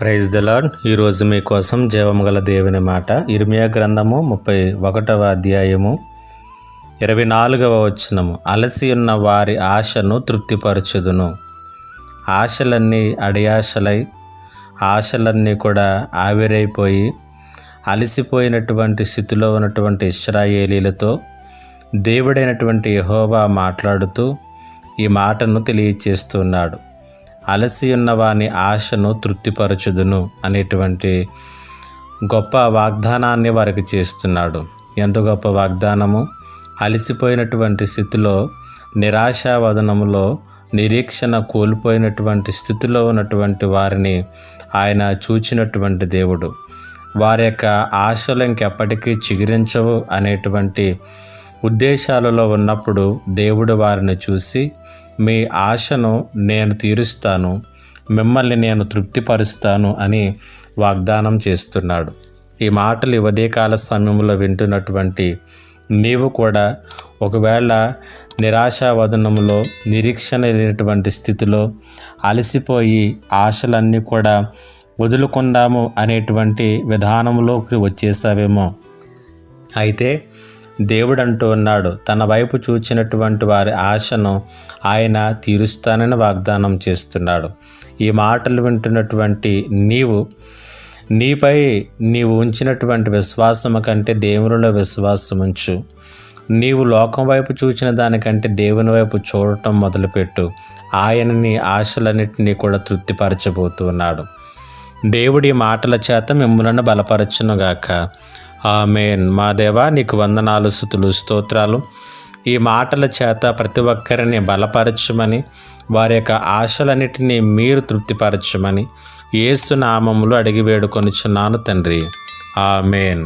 Praise the lord. ఈరోజు మీకోసం జీవము గల దేవుని మాట ఇర్మియా గ్రంథము 31వ అధ్యాయము 24వ వచనము. అలసి ఉన్న వారి ఆశను తృప్తిపరచుదును. ఆశలన్నీ అడియాశలై ఆశలన్నీ కూడా ఆవిరైపోయి అలసిపోయినటువంటి స్థితిలో ఉన్నటువంటి ఇశ్రాయేలీలతో దేవుడైనటువంటి యెహోవా మాట్లాడుతూ ఈ మాటను తెలియచేస్తున్నాడు. అలసి ఉన్న వాని ఆశను తృప్తిపరచుదును అనేటువంటి గొప్ప వాగ్దానాన్ని వారికి చేస్తున్నాడు. ఎంత గొప్ప వాగ్దానము! అలసిపోయినటువంటి స్థితిలో, నిరాశావదనములో, నిరీక్షణ కోల్పోయినటువంటి స్థితిలో ఉన్నటువంటి వారిని ఆయన చూచినటువంటి దేవుడు. వారి యొక్క ఆశలు ఇంకెప్పటికీ చిగురించవు అనేటువంటి ఉద్దేశాలలో ఉన్నప్పుడు దేవుడు వారిని చూసి, మీ ఆశను నేను తీరుస్తాను, మిమ్మల్ని నేను తృప్తిపరుస్తాను అని వాగ్దానం చేస్తున్నాడు. ఈ మాటలు ఉదయకాల సమయంలో వింటున్నటువంటి నీవు కూడా ఒకవేళ నిరాశావదనంలో, నిరీక్షణ లేనటువంటి స్థితిలో అలసిపోయి ఆశలన్నీ కూడా వదులుకుందాము అనేటువంటి విధానంలోకి వచ్చేసావేమో. అయితే దేవుడు అంటూ ఉన్నాడు, తన వైపు చూచినటువంటి వారి ఆశను ఆయన తీరుస్తానని వాగ్దానం చేస్తున్నాడు. ఈ మాటలు వింటున్నటువంటి నీపై నీవు ఉంచినటువంటి విశ్వాసము కంటే దేవునిలో విశ్వాసం ఉంచు. నీవు లోకం వైపు చూచిన దానికంటే దేవుని వైపు చూడటం మొదలుపెట్టు. ఆయన నీ ఆశలన్నింటినీ కూడా తృప్తిపరచబోతున్నాడు. దేవుడి మాటల చేత మిమ్మల్ని బలపరచునుగాక. ఆమేన్. మా దేవా, నీకు వందనాలు, స్తుతులు, స్తోత్రాలు. ఈ మాటల చేత ప్రతి ఒక్కరిని బలపరచమని, వారి యొక్క ఆశలన్నిటినీ మీరు తృప్తిపరచమని యేసు నామములో అడిగి వేడుకొనుచున్నాను తండ్రి. ఆమేన్.